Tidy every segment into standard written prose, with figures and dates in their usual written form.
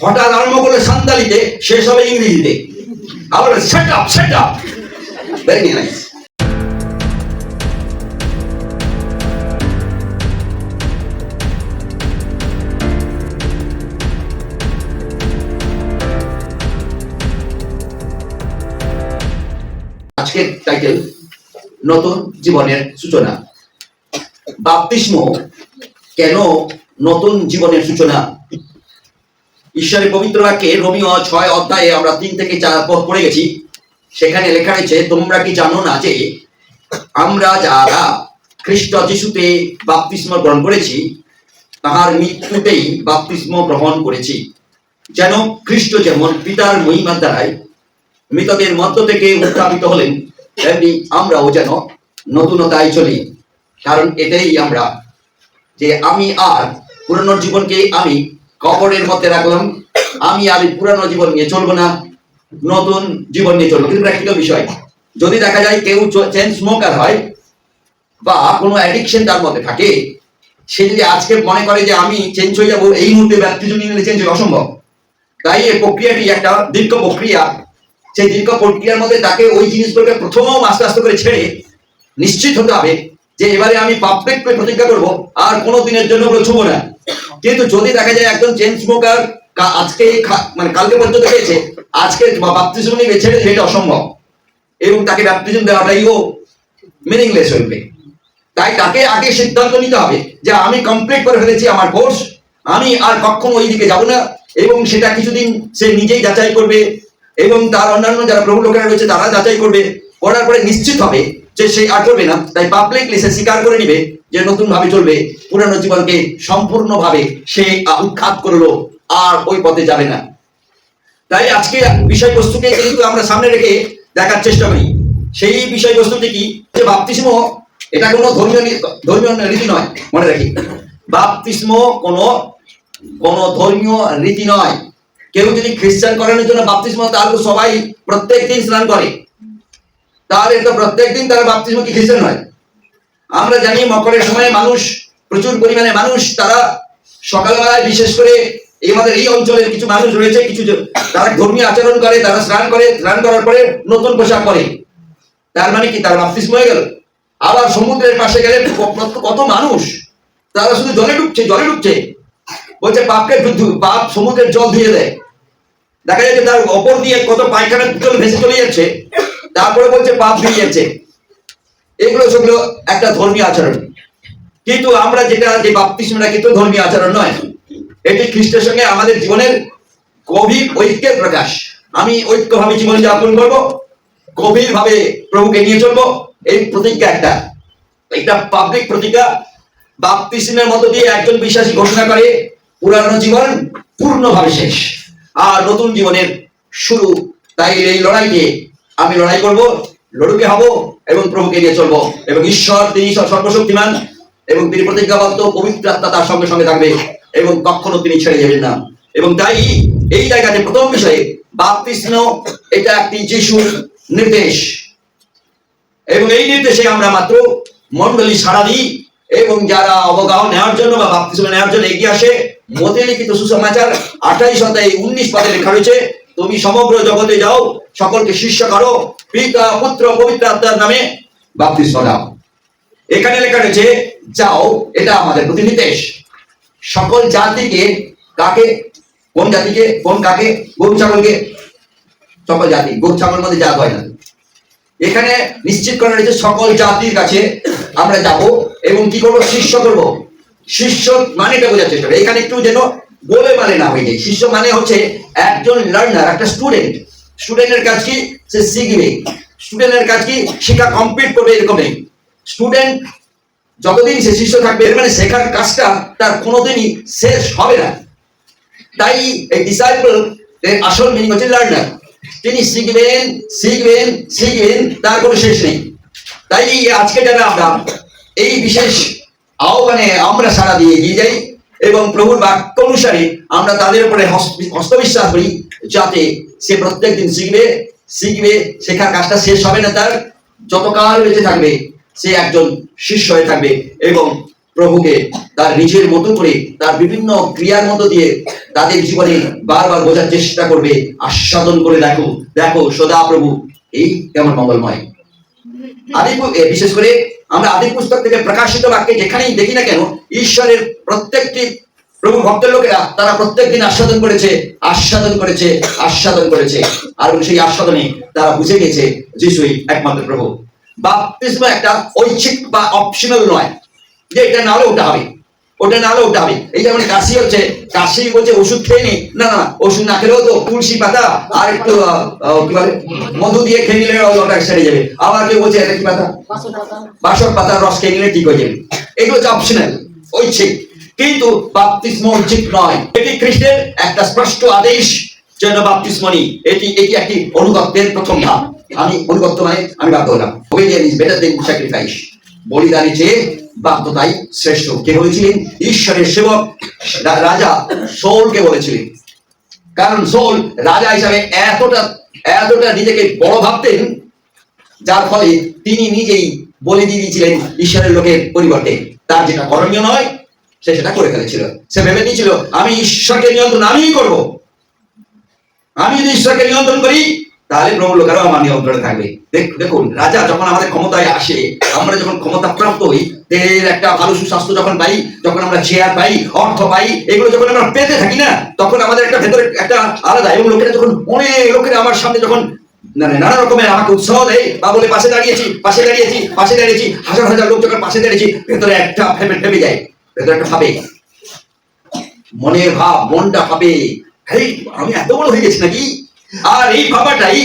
হঠাৎ আরম্ভ করলে সান্তালিতে, শেষ হবে ইংরেজিতে। আবার সেট আপ ভেরি নাইস। আজকের টাইটেল নতুন জীবনের সূচনা। বাপ্তিস্ম কেন নতুন জীবনের সূচনা? ঈশ্বরের পবিত্র বাক্যে রোমীয় 6 অধ্যায়ে আমরা 3 থেকে 4 পদ পড়ে গেছি। সেখানে লেখা রয়েছে, তোমরা কি জানো না যে আমরা যারা খ্রিস্ট যিশুতে বাপ্তিস্ম গ্রহণ করেছি তাহার মৃত্যুতেই বাপ্তিস্ম গ্রহণ করেছি, যেন খ্রিস্ট যেমন পিতার মহিমার দ্বারাই মৃতদের মধ্য থেকে উত্থাপিত হলেন, তেমনি আমরাও যেন নতুনতায় চলি। কারণ এটাই আমরা, যে আমি আর পুরানো জীবনকে আমি কবরের মধ্যে রাখলাম, আমি আর পুরানো জীবন নিয়ে চলবো না, নতুন জীবন নিয়ে চলবো। কিন্তু প্র্যাকটিক্যাল বিষয়, যদি দেখা যায় কেউ চেন স্মোকার হয় বা কোনো অ্যাডিকশন তার মধ্যে থাকে, সে যদি আজকে মনে করে যে আমি চেঞ্জ হয়ে যাবো, এই মুহূর্তে ব্যাপটিজম নিলে চেঞ্জ হওয়া অসম্ভব। তাই এই প্রক্রিয়াটি একটা দীর্ঘ প্রক্রিয়া। সেই দীর্ঘ প্রক্রিয়ার মধ্যে তাকে ওই জিনিসগুলোকে প্রথম আস্তে আস্তে করে ছেড়ে নিশ্চিত হতে হবে যে এবারে আমি পারফেক্ট করে প্রতিজ্ঞা করবো আর কোনো দিনের জন্য ওগুলো ছুবো না। কিন্তু যদি দেখা যায় একজন চেন স্মোকার আজকে মানে কালকে পর্যন্ত পেয়েছে, আজকে বাপ্তিস্ম নিয়ে ছেড়ে সেটা অসম্ভব, এবং তাকে বাপ্তিস্ম দেওয়াটাই ও মিনিংলেস হইবে। তাই তাকে আগে সিদ্ধান্ত নিতে হবে যে আমি কমপ্লিট করে ফেলেছি আমার কোর্স, আমি আর কখনো ওই দিকে যাবো না। এবং সেটা কিছুদিন সে নিজেই যাচাই করবে এবং তার অন্যান্য যারা প্রভু লোকেরা রয়েছে তারা যাচাই করবে, করার পরে নিশ্চিত হবে যে সে আর চলবে না। তাই পাবলিকলি সে স্বীকার করে নিবে যে নতুন ভাবে চলবে, পুরানো জীবনকে সম্পূর্ণভাবে সে উৎখাত করলো, আর ওই পথে যাবে না। তাই আজকে বিষয়বস্তুকে কিন্তু আমরা সামনে রেখে দেখার চেষ্টা করি। সেই বিষয়বস্তুটি কি, যে বাপ্তিস্ম এটা কোনো ধর্মীয় রীতি নয়। মনে রাখি, বাপ্তিস্ম কোনো ধর্মীয় রীতি নয়। কেউ যদি খ্রিস্টান করানোর জন্য বাপ্তিস্ম, তাহলে সবাই প্রত্যেক দিন স্নান করে, তাহলে তো প্রত্যেক দিন তারা বাপ্তিস্ম কি খ্রিস্টান হয়? আমরা জানি মকরের সময় মানুষ, প্রচুর পরিমাণে মানুষ, তারা সকালবেলায় বিশেষ করে আমাদের এই অঞ্চলের কিছু মানুষ রয়েছে, কিছু তারা ধর্মীয় আচরণ করে, তারা স্নান করে, স্নান করার পরে নতুন পোশাক পরে। তার মানে কি তার বাপ্তিস্ম হয়ে গেল? আবার সমুদ্রের পাশে গেলে কত মানুষ তারা শুধু জলে ডুবছে, বলছে পাপ সমুদ্রের জল ধুয়ে দেয়। দেখা যাচ্ছে তার ওপর দিয়ে কত পায়খানা জল ভেসে চলে যাচ্ছে, তারপরে বলছে পাপ ধুয়ে যাচ্ছে। এগুলো সেগুলো একটা ধর্মীয় আচরণ। কিন্তু আমরা যেটা, যে বাপ্তিস্মটা কিন্তু ধর্মীয় আচরণ নয়, এটি খ্রিস্টের সঙ্গে আমাদের জীবনের গভীর ঐক্যের প্রকাশ। আমি ঐক্যভাবে জীবন যাপন করবো, গভীর ভাবে প্রভুকে নিয়ে চলবো, এই প্রতিজ্ঞা একটা পাবলিক প্রতিজ্ঞা। বাপ্তিস্মের মধ্য দিয়ে একজন বিশ্বাসী ঘোষণা করে পুরানো জীবন পূর্ণভাবে শেষ আর নতুন জীবনের শুরু। তাই এই লড়াইকে আমি লড়াই করব, লড়ুকে হব এবং প্রভুকে নিয়ে চলবো। এবং ঈশ্বর, তিনি সর্বশক্তিমান এবং তিনি প্রতিজ্ঞাবদ্ধ, পবিত্র আত্মা তার সঙ্গে সঙ্গে থাকবে এবং কখনো তিনি ছেড়ে যাবেন না। এবং তাই এই জায়গাতে প্রথম বিষয়ে বাপ্তিস্ম এটা একটি যিশুর নির্দেশ, এবং এই নির্দেশে আমরা মাত্র মণ্ডলী সাড়া দিই এবং যারা অবগাহন নেওয়ার জন্য বা বাপ্তিস্ম নেওয়ার জন্য এগিয়ে আসে। মতে লিখিত সুসমাচার 28 অধ্যায়ে 19 পদে লেখা রয়েছে, তুমি সমগ্র জগতে যাও, সকলকে শিষ্য করো, পিতা পুত্র পবিত্র আত্মার নামে বাপ্তিস্ম দাও। এখানে লেখা রয়েছে যাও, এটা আমাদের প্রতি নির্দেশ। সকল জাতিকে, কাকে? কোন জাতিকে? কোন কাকে? গরু ছাগলকে? সকল জাতি, গরু ছাগলের মধ্যে জাত হয় না। এখানে নিশ্চিত করা রয়েছে সকল জাতির কাছে আমরা যাব এবং কি করবো? শিষ্য করব। শিষ্য মানে এটা বোঝার চেষ্টা করি, এখানে একটু যেন বলে মানে না হয়ে যায়। শিষ্য মানে হচ্ছে একজন লার্নার, একটা স্টুডেন্ট। স্টুডেন্টের কাজ কি? সে শিখবে। স্টুডেন্টের কাজ কি? শিক্ষা কমপ্লিট করবে, এরকম নেই। স্টুডেন্ট যতদিন সে শিষ্য থাকবে, এর মানে শেখার কাজটা তার কোনোদিনই শেষ হবে না। তাই এই ডিসাইপল এর আসল মিনিং হচ্ছে লার্নার। তিনি শিখবেন, শিখবেন, শিখবেন, তার কোনো শেষ নেই। তাই আজকে যারা আমরা এই বিশেষ আহ্বানে আমরা সাড়া দিয়ে এগিয়ে যাই এবং প্রভুর বাক্য অনুসারে আমরা তাদের উপরে হস্তবিশ্বাস করি, যাতে সে প্রত্যেক দিন শিখবে, শেখার কাজটা শেষ হবে না তার, যতকাল বেঁচে থাকবে সে একজন শিষ্য হয়ে থাকবে এবং প্রভুকে তার নিজের মতো করে তার বিভিন্ন ক্রিয়ার মতো দিয়ে তাদের জীবনে বারবার বোঝার চেষ্টা করবে, আস্বাদন করে দেখো দেখো সদা প্রভু এই কেমন মঙ্গলময়। বিশেষ করে আমরা আদি পুস্তক থেকে প্রকাশিত বাক্যে যেখানেই দেখি না কেন, ঈশ্বরের প্রত্যেকটি প্রভু ভক্তের লোকেরা তারা প্রত্যেকদিন আস্বাদন করেছে আস্বাদন করেছে আস্বাদন করেছে, আর সেই আস্বাদনে তারা বুঝে গেছে যিশুই একমাত্র প্রভু। বাপ্তিস্ম একটা ঐচ্ছিক বা অপশনাল নয় যে এটা না হলে ওটা হবে, ওটা না হলে ওটা হবে। এই যেমন কাশি হচ্ছে, কাশি বলছে ওষুধ খেয়ে নি, না না ওষুধ না খেলেও তো তুলসী পাতা আর একটু কি বলে মধু দিয়ে খেয়ে নিলে ওটা সেরে যাবে। আবার কেউ বলছে এটা কি পাতা, বাসক পাতার রস খেয়ে নিলে ঠিক হয়ে যাবে। এগুলো হচ্ছে অপশনাল, ঐচ্ছিক। কিন্তু বাপ্তিস্ম ঐচ্ছিক নয়, এটি খ্রিস্টের একটা স্পষ্ট আদেশ যেন বাপ্তিস্ম নিই। এটি একটি অনুগত্যের প্রথম ধাপ। আমি অনুগত্য মানে আমি বাধ্য হলাম। Obedience is better than sacrifice. বলিদানের চেয়ে বাধ্যতাই শ্রেষ্ঠ। কে বলেছিলেন? ঈশ্বরের সেবক রাজা সৌলকে বলেছিলেন। কারণ সৌল রাজা হিসাবে এতটা নিজেকে বড় ভাবতেন, যার ফলে তিনি নিজেই বলে দিয়ে দিয়েছিলেন ঈশ্বরের লোকের পরিবর্তে। তার যেটা করণীয় নয় সে সেটা করে ফেলেছিল। সে ভেবে নিয়েছিল আমি ঈশ্বরকে নিয়ন্ত্রণ আমিই করব। আমি যদি ঈশ্বরকে নিয়ন্ত্রণ করি তাহলে প্রভু লোকেরাও আমার নিয়ন্ত্রণে থাকবে। দেখুন, রাজা যখন আমাদের ক্ষমতায় আসে, আমরা যখন ক্ষমতা প্রাপ্ত হই, এর একটা ভালো সুস্বাস্থ্য যখন পাই, যখন আমরা চেয়ার পাই, অর্থ পাই, এগুলো যখন আমরা পেতে থাকি না, তখন আমাদের একটা ভেতরে একটা আলাদা, এবং লোকেরা যখন অনেক লোকেরা আমার সামনে যখন নানা রকমের আমাকে উৎসাহ দেয় বা বলে পাশে দাঁড়িয়েছি পাশে দাঁড়িয়েছি পাশে দাঁড়িয়েছি, হাজার হাজার লোক যখন পাশে দাঁড়িয়েছি, ভেতরে একটা ভেবে যায়, ভেতরে একটা ভাবে, মনের ভাব, মনটা ভাবে আমি এত বড় হয়ে গেছি নাকি। আর এই ভাবাটাই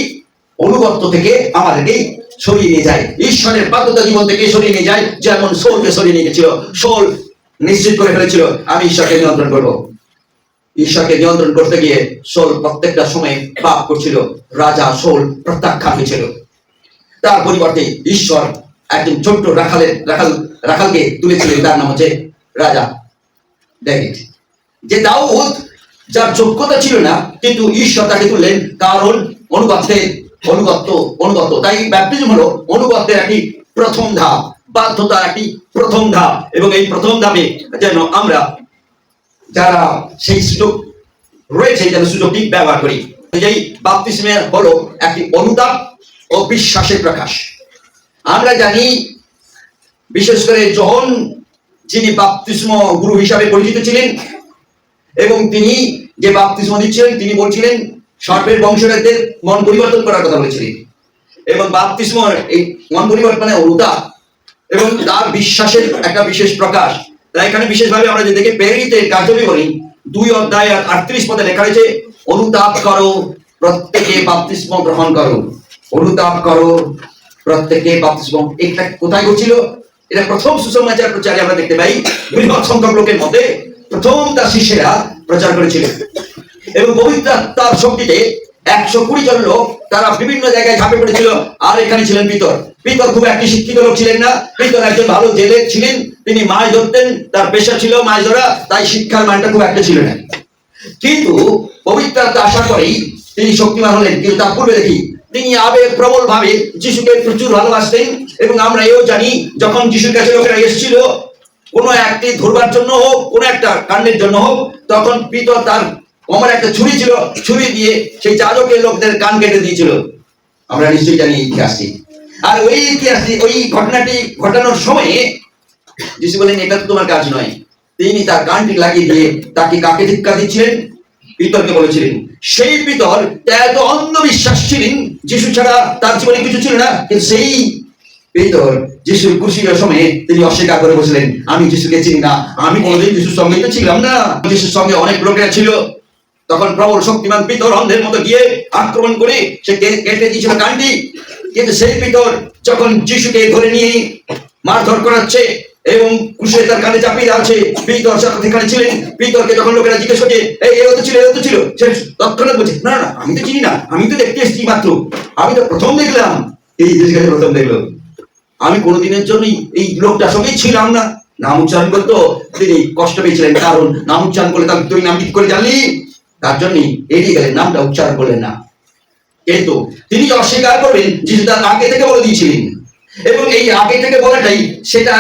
অনুগত্য থেকে আমাদেরকে সরিয়ে নিয়ে যায়, ঈশ্বরের বাধ্যতা জীবন থেকে সরিয়ে নিয়ে যায়। যেমন সৌলকে সরিয়ে নিয়ে গেছিল। সৌল নিশ্চিত করে ফেলেছিল আমি ঈশ্বরকে নিয়ন্ত্রণ করবো। ঈশ্বরকে নিয়ন্ত্রণ করতে গিয়ে সৌল প্রত্যেকটা সময় পাপ করছিল। রাজা সৌল প্রত্যাখ্যান হয়েছিল। তার পরিবর্তে ঈশ্বর একজন ছোট্ট রাখালকে তুলেছিলেন, তার নাম হচ্ছে রাজা ডেভিড। যে দাউদ যার যোগ্যতা ছিল না, কিন্তু ঈশ্বর তাকে তুললেন, কারণ অনুগত্য। তাই ব্যাপটিজম হলো অনুগত্যের একটি প্রথম ধাপ, বাধ্যতার একটি প্রথম ধাপ। এবং এই প্রথম ধাপে যেন আমরা যারা সেই সুযোগ রয়েছে যেন সুযোগটি ব্যবহার করি। এই বাপ্তিস্মের হলো একটি অনুতাপ ও বিশ্বাসের প্রকাশ। আমরা জানি বিশেষ করে জন, যিনি বাপ্তিস্ম গুরু হিসাবে পরিচিত ছিলেন, এবং তিনি যে বাপ্তিস্ম দিচ্ছিলেন তিনি বলছিলেন সর্পের বংশধরদের মন পরিবর্তন করার কথা বলেছিলেন। এবং বাপ্তিস্ম এই মন পরিবর্তনের অনুতাপ এবং তার বিশ্বাসের একটা বিশেষ প্রকাশ। তাই এখানে বিশেষভাবে আমরা যে দেখে প্রেরিতের কার্যবিবরণী 2 অধ্যায় 38 পদে লেখা রয়েছে, অনুতাপ করো, প্রত্যেকে বাপ্তিস্ম গ্রহণ করো। অনুতাপ করো, প্রত্যেকে বাপ্তিস্ম। এটা কোথায় হচ্ছিল? এটা প্রথম সুসমাচার প্রচারে আমরা দেখতে পাই। বৃহৎ সংখ্যক লোকের মধ্যে প্রথম তার শিষ্যেরা প্রচার করেছিলেন, এবং পবিত্র আত্মার শক্তিতে 120 জন লোক তারা বিভিন্ন জায়গায় ঝাঁপে পড়েছিল। আর এখানে ছিলেন পিতর খুব একটি শিক্ষিত লোক ছিলেন না। পিতর একজন ভালো জেলে ছিলেন, তিনি মাছ ধরতেন, তার পেশা ছিল মাছ ধরা, তাই শিক্ষার মানটা খুব একটা ছিল না। কিন্তু পবিত্র আত্মা আসার পরেই তিনি শক্তিমান হলেন। কিন্তু তার পূর্বে দেখি তিনি আবেগ প্রবল ভাবে যিশুকে প্রচুর ভালোবাসতেন। এবং আমরা এও জানি যখন যিশুর কাছে লোকেরা এসেছিল কোনো একটি ধরবার জন্য হোক, কোনো একটা কাণ্ডের জন্য হোক, তখন পিতর তার কোমরে একটা ছুরি ছিল, ছুরি দিয়ে সেই যাজকের লোকদের কান কেটে দিয়েছিল। আমরা নিশ্চয়ই জানি ইতিহাসটি। আর ওই ইতিহাসটি, ওই ঘটনাটি ঘটানোর সময়ে যিশু বলেন এটা তো তোমার কাজ নয়। তিনি তার কানটি লাগিয়ে দিয়ে তাকে কাকে ধিক্কা দিচ্ছিলেন? পিতরকে বলেছিলেন। সেই পিতর এত অন্ধবিশ্বাস ছিলেন, যিশু ছাড়া তার জীবনে কিছু ছিল না। কিন্তু সেই পিতর যিশুর ক্রুশির সময়ে তিনি অস্বীকার করে বসলেন, আমি যিশুকে চিনি না, আমি কোনোদিন যিশুর সঙ্গে তো ছিলাম না। যিশুর সঙ্গে অনেক লোকেরা ছিল। তখন প্রবল শক্তিমান পিতর অন্ধের মতো গিয়ে আক্রমণ করে সে কেটে দিয়েছিল কানটি। কিন্তু সেই পিতর যখন যিশুকে ধরে নিয়ে মারধর করাচ্ছে এবং ক্রুশে তার কানে চাপিয়ে আছে, পিতর সেখানে ছিলেন। পিতরকে যখন লোকেরা জিজ্ঞেস করছে এও তো ছিল, সে তৎক্ষণাৎ বলছে না না আমি তো চিনি না, আমি তো দেখতে এসেছি মাত্র, আমি তো প্রথম দেখলাম। এই জিনিসটা প্রথম দেখলো, আমি কোনোদিনের জন্যই এই লোকটার সঙ্গে ছিলাম না। নাম উচ্চারণ করতো, তিনি কষ্ট পেয়েছিলেন, কারণ নাম উচ্চারণ করলে তার তুই নাম ঠিক করে জানলি, তার জন্যই এড়িয়ে গেলেন, নামটা উচ্চারণ করলেন না। কিন্তু তিনি অস্বীকার করবেন যিশু তার আগে থেকে বলে দিয়েছিলেন। এবং এই আগে থেকে বলাটাই সেটা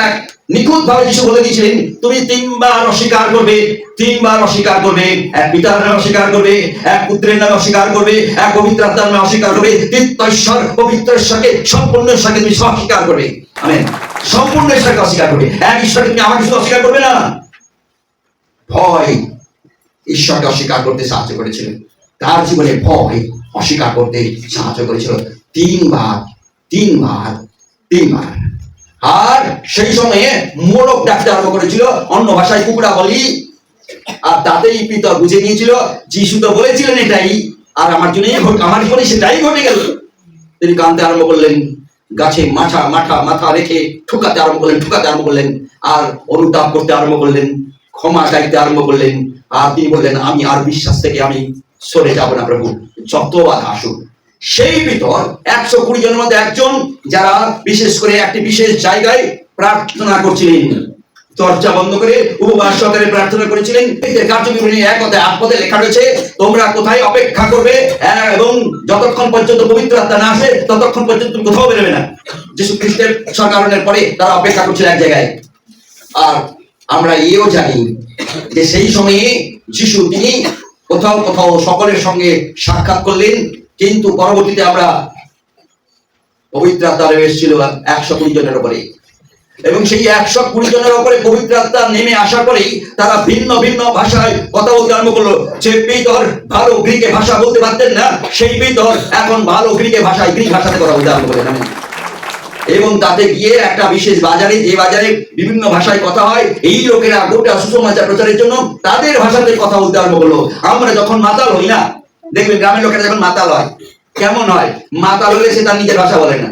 নিখুঁত ভাবে যিশু বলে দিয়েছিলেন, তুমি 3বার অস্বীকার করবে, 3বার অস্বীকার করবে, এক পিতার নামে অস্বীকার করবে, এক পুত্রের নামে অস্বীকার করবে, এক পবিত্র আত্মার নামে অস্বীকার করবে, তৃতীয় ঈশ্বর পবিত্র ঈশ্বরকে সম্পূর্ণ ঈশ্বরকে তুমি অস্বীকার করবে। আমেন। সম্পূর্ণ ঈশ্বরকে অস্বীকার করবে, এক ঈশ্বরকে তুমি আমাকে শুধু অস্বীকার করবে না। ভয় ঈশ্বরকে অস্বীকার করতে সাহায্য করেছিল, তার জীবনে ভয় অস্বীকার করতে সাহায্য করেছিল 3বার 3বার 3বার। আর সেই সময়ে মোড়ক ডাকতে আরম্ভ করেছিল, অন্য ভাষায় কুকুরা বলি। আর তাতেই পিতা বুঝে নিয়েছিল যিশু তো বলেছিলেন এটাই, আর আমার জীবনে সেটাই ঘটে গেল। তিনি কাঁদতে আরম্ভ করলেন, গাছে মাথা রেখে ঠুকাতে আরম্ভ করলেন, আর অনুতাপ করতে আরম্ভ করলেন, ক্ষমা চাইতে আরম্ভ করলেন। আর তিনি বললেন, আমি আর বিশ্বাস থেকে আমি সরে যাব না প্রভু, যত বাধা আসুক। সেই ভিতর 120 জনের মধ্যে একজন, যারা বিশেষ করে একটি বিশেষ জায়গায় প্রার্থনা করছিলেন, দরজা বন্ধ করে উপবাস সহকারে প্রার্থনা করেছিলেন। কার্যবিবরণী 1:8 পদে লেখা রয়েছে, তোমরা কোথায় অপেক্ষা করবে এবং যতক্ষণ পর্যন্ত পবিত্র আত্মা না আসে ততক্ষণ পর্যন্ত তুমি কোথাও বেরোবে না। যীশু খ্রিস্টের স্বর্গারোহণের পরে তারা অপেক্ষা করছিল এক জায়গায়। আর আমরা এও জানি যে সেই সময়ে যিশু তিনি কোথাও কোথাও সকলের সঙ্গে সাক্ষাৎ করলেন, কিন্তু পরবর্তীতে আমরা পবিত্র আত্মা এসেছিল 120 জনের উপরে, এবং সেই 120 জনের উপরে পবিত্র আত্মা নেমে আসার পরেই তারা ভিন্ন ভিন্ন ভাষায় কথা বলতে আরম্ভ করলো। যে পিতর ভালো গ্রিকে ভাষা বলতে পারতেন না, সেই পিতর এখন ভালো গ্রিক ভাষাতে কথা বলতে আরম্ভ করলেন। এবং তাতে গিয়ে একটা বিশেষ বাজারে, যে বাজারে বিভিন্ন ভাষায় কথা হয়, এই লোকেরা গোটা সুসমাচার প্রচারের জন্য তাদের ভাষাতে কথা বলতে আরম্ভ করলো। আমরা যখন মাতাল হই না, দেখবেন গ্রামের লোকেরা যখন মাতাল হয় কেমন হয়? মাতাল হলে সে তার নিজের ভাষা বলে না,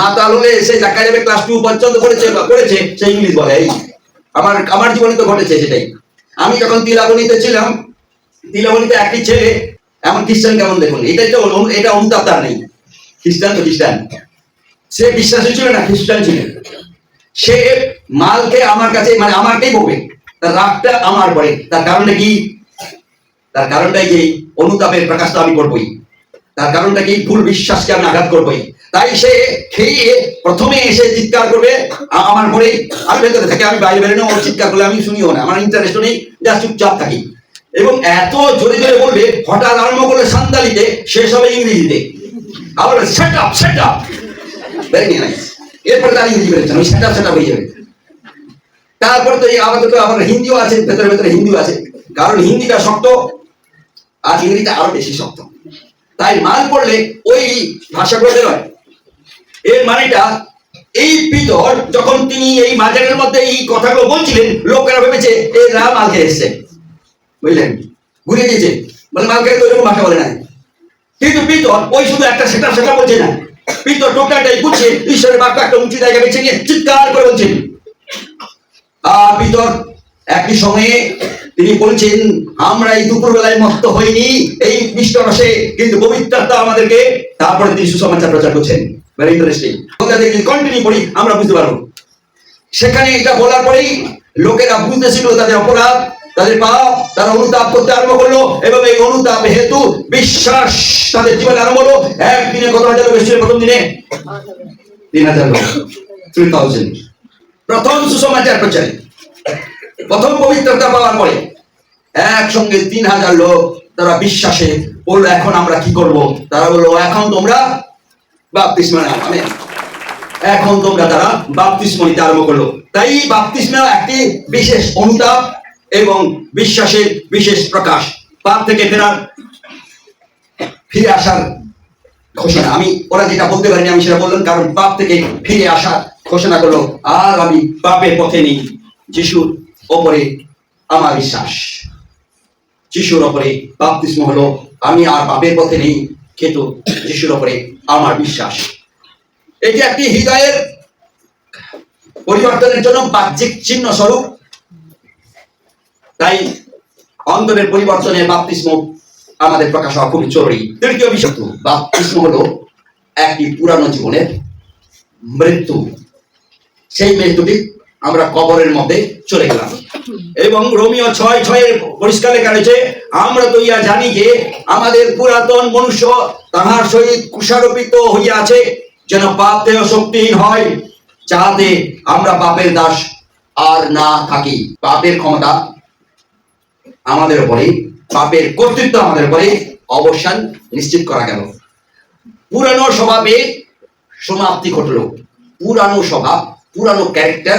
মাতাল হলে সে দেখা যাবে ক্লাস 2 পর্যন্ত করেছে সে ইংলিশ বলে। এই আমার জীবনে তো ঘটেছে সেটাই। আমি যখন তিলাবনীতে ছিলাম, তিলাবনীতে একটি ছেলে, এমন খ্রিস্টান কেমন দেখুন, এটা অনুতাপ নেই, খ্রিস্টান সে বিশ্বাসী ছিল না, খ্রিস্টান ছিল। সে মালকে আমার কাছে, মানে আমাকেই বলবে, তার রাগটা আমার পরে। তার কারণটা কি? তার কারণটাই যে অনুতাপের প্রকাশটা আমি করবই, তার কারণটা কি? ভুল বিশ্বাসকে আমি আঘাত করবই। তাই সে খেয়ে প্রথমে এসে চিৎকার করবে আমার পরে, আমি ভেতরে থাকি, আমি বাইরে বেরোনো, ওর চিৎকার করলে আমি শুনিও না, আমার ইন্টারেস্ট নেই, যা চুপচাপ থাকি। এবং এত জোরে জোরে বলবে, হঠাৎ আরম্ভ করলে সান্তালিতে, শেষ হবে ইংরেজিতে। আবার সেট আপ ভেরি নাইস, এরপরে তার ইংরেজি বেরোচ্ছে, আমি সেট আপ হয়ে যাবে। তারপরে তো আবার হিন্দিও আছে, ভেতরে হিন্দিও আছে, কারণ হিন্দিটা শক্ত আর ইংরেজিটা আরো বেশি শক্ত। তাই মাল পড়লে ওই ভাষাগুলো বেরোয়। এর মানেটা, এই পিতর যখন তিনি এই বাজারের মধ্যে এই কথাগুলো বলছিলেন, লোকেরা ভেবেছে এরা মাল খেয়ে এসছে, বুঝলেন, ঘুরিয়ে দিয়েছে, বলে মাল খেয়ে তো এরকম ভাষা বলে না। কিন্তু পিতর ওই শুধু একটা সেটা বলছে না, পিতর টোটালটাই বুঝছে, ঈশ্বরের বাক্য একটা উঁচু জায়গা বেছে নিয়ে চিৎকার করে বলছেন। আর পিতর একই সময়ে তিনি বলছেন, আমরা এই দুপুর বেলায় মত্ত হইনি এই মিষ্ট রসে, কিন্তু পবিত্র আত্মা আমাদেরকে। তারপরে তিনি সুসমাচার প্রচার করছেন। Very interesting. কন্টিনিউ করি, আমরা বুঝতে পারবো। সেখানে এটা বলার পরেই লোকেরা বুঝতে শিখলো তাদের অপরাধ, তাদের পাপ, তারা অনুতাপ করতে আরম্ভ করলো, এবং এই অনুতাপ হেতু বিশ্বাস তাদের জীবনে আরম্ভ হলো। একদিনে কত হাজার লোক এসেছিল? প্রথম দিনে 3000 লোক, 3000। প্রথম সুসমাচার প্রচারে, প্রথম পবিত্রতা পাওয়ার পরে একসঙ্গে 3000 লোক তারা বিশ্বাসে বললো, এখন আমরা কি করব? তারা বললো, এখন তোমরা বাপ্তিস্ম নাও। এখন তোমরা তারা বাপ্তিস্ম নিতে আরম্ভ করলো। তাই বাপ্তিস্ম একটি বিশেষ অনুতাপ এবং বিশ্বাসের বিশেষ প্রকাশ, পাপ থেকে ফিরে আসার ঘোষণা। ওরা যেটা বলতে পারেনি আমি সেটা বললাম, কারণ পাপ থেকে ফিরে আসার ঘোষণা করলো, আর আমি পাপের পথে নেই। যিশুর ওপরে আমার বিশ্বাস, যিশুর ওপরে বাপ্তিস্ম হলো, আমি আর পাপের পথে নেই, কিন্তু যিশুর ওপরে আমার বিশ্বাস। এটি একটি হৃদয়ের পরিবর্তনের জন্য বাহ্যিক চিহ্ন স্বরূপ। তাই অন্তরের পরিবর্তনে বাপ্তিস্ম আমাদের প্রকাশ হওয়া খুবই জরুরি। তৃতীয় বিষয়, বাপ্তিস্ম হলো একটি পুরানো জীবনের মৃত্যু। সেই মৃত্যুটি আমরা কবরের মধ্যে চলে গেলাম। এবং রোমিও 6:6 পরিষ্কার লেখা রয়েছে, আমরা তো ইয়া জানি যে আমাদের পুরাতন মনুষ্য তাহার সহিত কুষারোপিত হইয়া আছে, যেন পাপ দেহ শক্তিহীন হয়, যাহাতে আমরা পাপের দাস আর না থাকি। পাপের ক্ষমতা আমাদের উপরে, পাপের কর্তৃত্ব আমাদের উপরে অবসান নিশ্চিত করা গেল। পুরানো স্বভাবে সমাপ্তি ঘটল। পুরানো স্বভাব, পুরানো ক্যারেক্টার,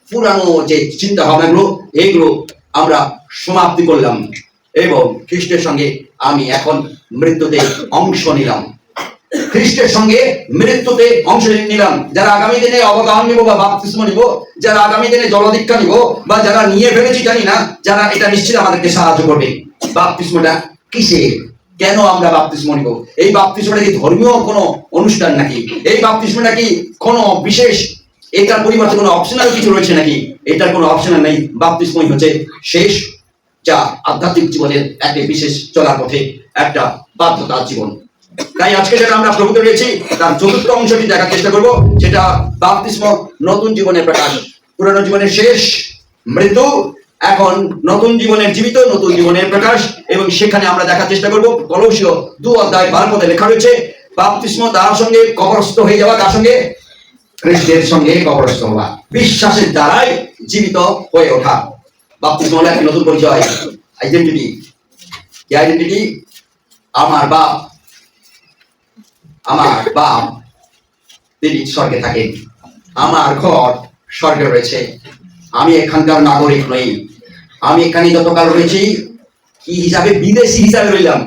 পুরানো যে চিন্তা ভাবনাগুলো, এগুলো আমরা সমাপ্তি করলাম এবং খ্রিস্টের সঙ্গে আমি এখন মৃত্যুতে অংশ নিলাম। খ্রিস্টের সঙ্গে মৃত্যুতে অংশ নিলাম। যারা আগামী দিনে অবগাহন নিব বা বাপ্তিস্ম নিব, যারা আগামী দিনে জলদীক্ষা নিব, বা যারা নিয়ে ফেলেছি জানি না, যারা এটা নিশ্চিত আমাদেরকে সাহায্য করবে। বাপ্তিস্মটা কিসে, কেন আমরা বাপ্তিস্ম নিব? এই বাপ্তিস্মটা কি ধর্মীয় কোনো অনুষ্ঠান নাকি? এই বাপ্তিস্মটা কি কোনো বিশেষ, এটার পরিবর্তে কোনো অপশনাল কিছু রয়েছে নাকি? এটার কোনো অপশনাল নেই। বাপ্তিস্মই হচ্ছে শেষ, যা আধ্যাত্মিক জীবনের একটা বিশেষ চলার পথে একটা বাধ্যতার জীবন। তাই আজকে যেটা আমরা প্রভুতে রয়েছি তার চতুর্থ অংশটি দেখার চেষ্টা করব, সেটা বাপ্তিস্ম নতুন জীবনের প্রকাশ। পুরানো জীবনের শেষ, মৃত্যু, এখন নতুন জীবনের জীবিত, নতুন জীবনের প্রকাশ। এবং সেখানে আমরা দেখার চেষ্টা করব কলসীয় 2:12 লেখা রয়েছে, বাপ্তিস্ম তার সঙ্গে কবরস্থ হয়ে যাওয়া, তার সঙ্গে খ্রিস্টের সঙ্গে কবরস্থ হওয়া, বিশ্বাসের দ্বারাই জীবিত হয়ে ওঠা। বাপ্তিস্ম হলো একটি নতুন পরিচয়, আইডেন্টিটি। কি আইডেন্টিটি? আমার বাপ তিনি স্বর্গে থাকেন, আমার ঘর স্বর্গে রয়েছে, আমি এখানকার নাগরিক নই। আমি এখানে যতকাল রয়েছি কি হিসাবে, বিদেশি হিসাবে রইলাম।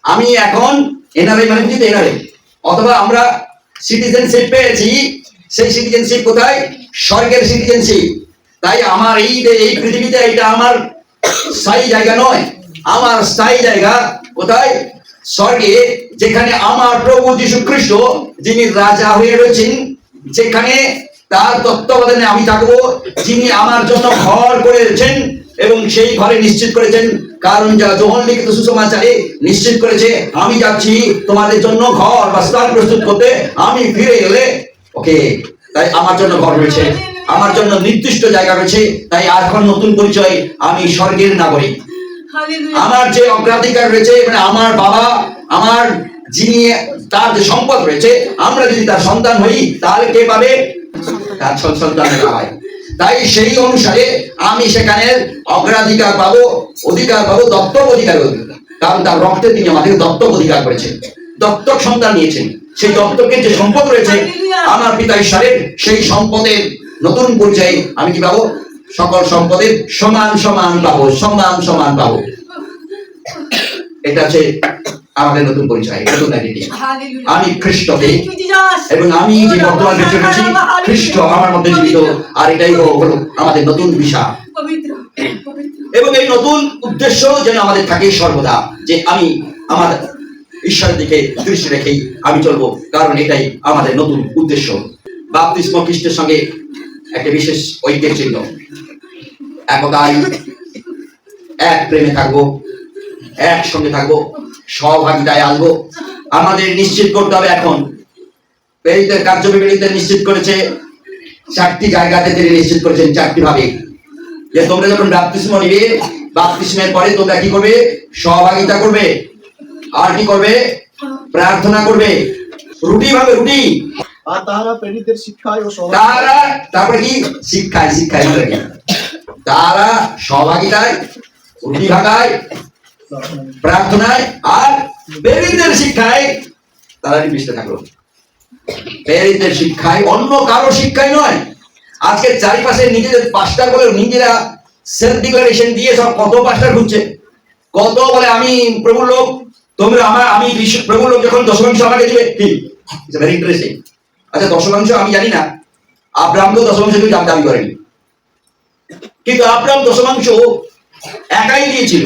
আমি এখন এনআরআই, মানে বুঝতে এনআরআই, অথবা আমরা সিটিজেনশিপ পেয়েছি। সেই সিটিজেনশিপ কোথায়? স্বর্গের সিটিজেনশিপ। তাই আমার এই পৃথিবীতে এটা আমার স্থায়ী জায়গা নয়। আমার স্থায়ী জায়গা কোথায়? স্বর্গে, যেখানে আমার প্রভু যীশু খ্রিস্ট যিনি রাজা হয়ে রয়েছেন, যেখানে তার তত্ত্বাবধানে আমি থাকবো, যিনি আমার জন্য ঘর করেছেন এবং সেই ঘরে নিশ্চিত করেছেন, কারণ যা যোহন লিখিত সুসমাচারে নিশ্চিত করেছে, আমি যাচ্ছি তোমাদের জন্য ঘর বা স্থান প্রস্তুত করতে, আমি ফিরে এলে ওকে। তাই আমার জন্য ঘর রয়েছে, আমার জন্য নির্দিষ্ট জায়গা রয়েছে। তাই এখন নতুন পরিচয়, আমি স্বর্গের নাগরিক। আমার যে অগ্রাধিকার রয়েছে, মানে আমার বাবা, আমার যিনি, তার যে সম্পদ রয়েছে, আমরা যদি তার সন্তান হই তাহলে কে পাবে? তার সন্তানেরা হয়। তাই সেই অনুসারে আমি সেখানে অগ্রাধিকার পাবো, অধিকার পাবো, দত্তক অধিকার, কারণ তার রক্তে তিনি আমাদের দত্তক অধিকার করেছেন, দত্তক সন্তান নিয়েছেন। সেই দত্তকের যে সম্পদ রয়েছে আমার পিতা ঈশ্বরের, সেই সম্পদের নতুন পরিচয় আমি কি পাবো? সকল সম্পদের সমান সমান পাবো, সমান সমান পাবো। এটা হচ্ছে আমাদের নতুন পরিচয়, নতুন আইডেন্টিটি। আমি খ্রিস্টকে, এবং আমি যে বর্তমান বেঁচে রয়েছি, খ্রিস্ট আমার মধ্যে জীবিত। আর এটাই হলো আমাদের নতুন বিষয়। এবং এই নতুন উদ্দেশ্য যেন আমাদের থাকে সর্বদা, যে আমি আমার ঈশ্বরের দিকে দৃষ্টি রেখেই আমি চলবো, কারণ এটাই আমাদের নতুন উদ্দেশ্য। বাপ্তিস্ম খ্রিস্টের সঙ্গে একটা বিশেষ ঐক্যের চিহ্ন। একতায়, এক প্রেমে থাকবো, একসঙ্গে থাকবো, সহভাগিতায় আসবো। আমাদের নিশ্চিত করতে হবে। এখন প্রেরিতের কার্যবিবরণীতে নিশ্চিত করেছে 4টি জায়গাতে তিনি নিশ্চিত করেছেন 4টি ভাবে, যে তোমরা যখন বাপ্তিস্ম নিবে, বাপ্তিস্মের পরে তোমরা কি করবে? সহভাগিতা করবে, আর কি করবে? প্রার্থনা করবে, রুটি ভাবে, রুটি। আর তারা প্রেরিতের শিক্ষায় ও তারা, তারপরে কি? শিক্ষায়, শিক্ষায় তারা সহভাগিতায়, রুটি ভাগায়, প্রার্থনায়, আর প্রেরিতের শিক্ষায় তারা নিবিষ্ট থাকলো। প্রেরিতের শিক্ষায়, অন্য কারো শিক্ষায় নয়। আজকে চারিপাশে নিজেদের পাস্টার বলে নিজেরা সেলফ ডিক্লারেশন দিয়ে সব কত পাস্টার ঘুরছে, কত বলে আমি প্রভুর লোক, তোমরা আমি প্রভুর লোক। যখন দশমাংশ আমাকে দিবে, কি ভেরি ইন্টারেস্টিং। আচ্ছা, দশমাংশ আমি জানি না, আব্রাহাম তো দশমাংশ কেউ দাবি করেনি, কিন্তু আব্রাহাম দশমাংশ একাই দিয়েছিল,